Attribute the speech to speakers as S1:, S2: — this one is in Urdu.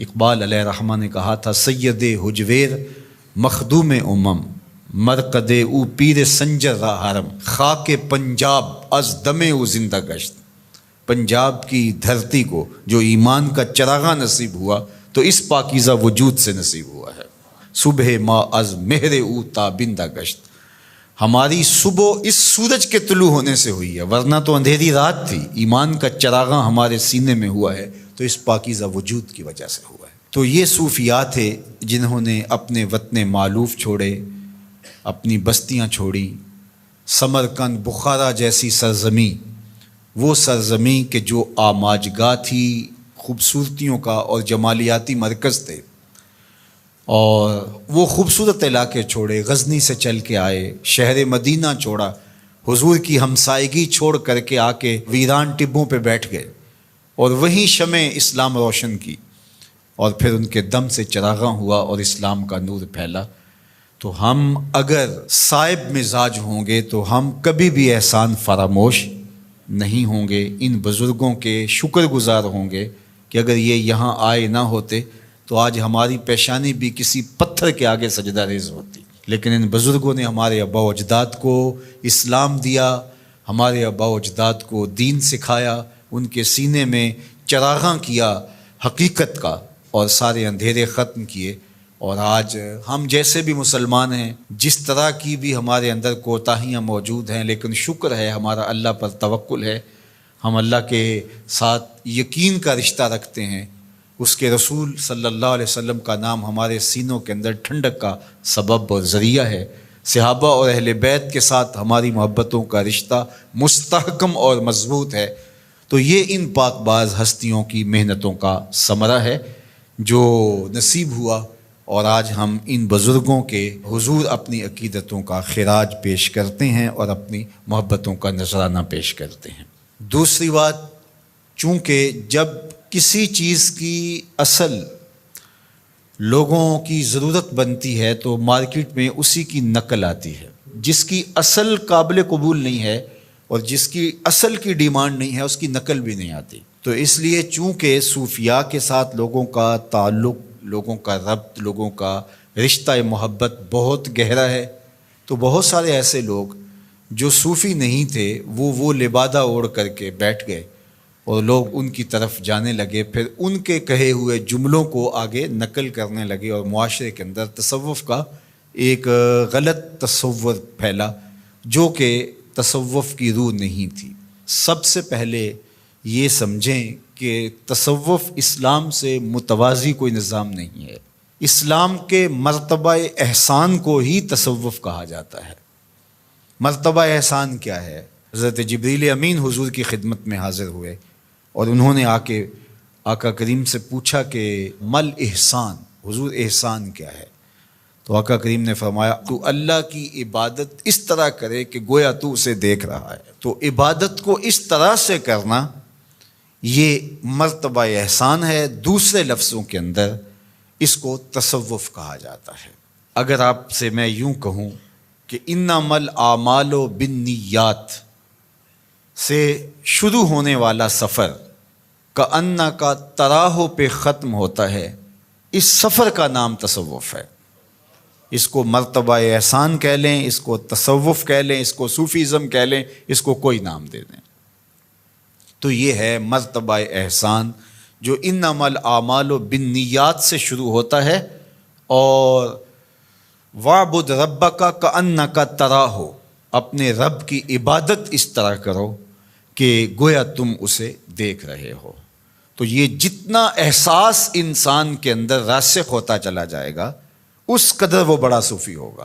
S1: اقبال علیہ رحمہ نے کہا تھا، سید حجویر مخدوم امم، مرقد او پیر سنجر را حرم، خاک پنجاب از دم او زندہ گشت۔ پنجاب کی دھرتی کو جو ایمان کا چراغاں نصیب ہوا تو اس پاکیزہ وجود سے نصیب ہوا ہے۔ صبح ما از مہر او تابندہ گشت، ہماری صبح اس سورج کے طلوع ہونے سے ہوئی ہے، ورنہ تو اندھیری رات تھی۔ ایمان کا چراغاں ہمارے سینے میں ہوا ہے تو اس پاکیزہ وجود کی وجہ سے ہوا ہے۔ تو یہ صوفیاء تھے جنہوں نے اپنے وطن مالوف چھوڑے، اپنی بستیاں چھوڑی، سمرقند، بخارا جیسی سرزمیں، وہ سرزمیں کہ جو آماجگاہ تھی، خوبصورتیوں کا اور جمالیاتی مرکز تھے، اور وہ خوبصورت علاقے چھوڑے، غزنی سے چل کے آئے، شہر مدینہ چھوڑا، حضور کی ہمسائیگی چھوڑ کر کے آ کے ویران ٹبوں پہ بیٹھ گئے اور وہیں شمع اسلام روشن کی، اور پھر ان کے دم سے چراغاں ہوا اور اسلام کا نور پھیلا۔ تو ہم اگر صائب مزاج ہوں گے تو ہم کبھی بھی احسان فراموش نہیں ہوں گے، ان بزرگوں کے شکر گزار ہوں گے کہ اگر یہ یہاں آئے نہ ہوتے تو آج ہماری پیشانی بھی کسی پتھر کے آگے سجدہ ریز ہوتی۔ لیکن ان بزرگوں نے ہمارے آباء و اجداد کو اسلام دیا، ہمارے آباء و اجداد کو دین سکھایا، ان کے سینے میں چراغاں کیا حقیقت کا، اور سارے اندھیرے ختم کیے۔ اور آج ہم جیسے بھی مسلمان ہیں، جس طرح کی بھی ہمارے اندر کوتاہیاں موجود ہیں، لیکن شکر ہے ہمارا اللہ پر توکل ہے، ہم اللہ کے ساتھ یقین کا رشتہ رکھتے ہیں، اس کے رسول صلی اللہ علیہ وسلم کا نام ہمارے سینوں کے اندر ٹھنڈک کا سبب اور ذریعہ ہے، صحابہ اور اہل بیت کے ساتھ ہماری محبتوں کا رشتہ مستحکم اور مضبوط ہے۔ تو یہ ان پاک باز ہستیوں کی محنتوں کا ثمرہ ہے جو نصیب ہوا، اور آج ہم ان بزرگوں کے حضور اپنی عقیدتوں کا خراج پیش کرتے ہیں اور اپنی محبتوں کا نذرانہ پیش کرتے ہیں۔ دوسری بات، چونکہ جب کسی چیز کی اصل لوگوں کی ضرورت بنتی ہے تو مارکیٹ میں اسی کی نقل آتی ہے، جس کی اصل قابل قبول نہیں ہے اور جس کی اصل کی ڈیمانڈ نہیں ہے اس کی نقل بھی نہیں آتی۔ تو اس لیے چونکہ صوفیاء کے ساتھ لوگوں کا تعلق، لوگوں کا ربط، لوگوں کا رشتہ محبت بہت گہرا ہے، تو بہت سارے ایسے لوگ جو صوفی نہیں تھے وہ لبادہ اوڑھ کر کے بیٹھ گئے اور لوگ ان کی طرف جانے لگے، پھر ان کے کہے ہوئے جملوں کو آگے نقل کرنے لگے، اور معاشرے کے اندر تصوف کا ایک غلط تصور پھیلا جو کہ تصوف کی روح نہیں تھی۔ سب سے پہلے یہ سمجھیں کہ تصوف اسلام سے متوازی کوئی نظام نہیں ہے۔ اسلام کے مرتبہ احسان کو ہی تصوف کہا جاتا ہے۔ مرتبہ احسان کیا ہے؟ حضرت جبریل امین حضور کی خدمت میں حاضر ہوئے اور انہوں نے آ کے آقا کریم سے پوچھا کہ مل احسان، حضور احسان کیا ہے؟ تو آقا کریم نے فرمایا، تو اللہ کی عبادت اس طرح کرے کہ گویا تو اسے دیکھ رہا ہے۔ تو عبادت کو اس طرح سے کرنا یہ مرتبہ احسان ہے۔ دوسرے لفظوں کے اندر اس کو تصوف کہا جاتا ہے۔ اگر آپ سے میں یوں کہوں کہ انما الاعمال بالنیات سے شروع ہونے والا سفر کأنک تراہ پہ ختم ہوتا ہے، اس سفر کا نام تصوف ہے۔ اس کو مرتبہ احسان کہہ لیں، اس کو تصوف کہہ لیں، اس کو صوفیزم کہہ لیں، اس کو کوئی نام دے دیں، تو یہ ہے مرتبہ احسان جو انما الاعمال بالنیات سے شروع ہوتا ہے، اور وَاعْبُدْ رَبَّكَ كَأَنَّكَ تَرَاهُ، اپنے رب کی عبادت اس طرح کرو کہ گویا تم اسے دیکھ رہے ہو۔ تو یہ جتنا احساس انسان کے اندر راسخ ہوتا چلا جائے گا اس قدر وہ بڑا صوفی ہوگا۔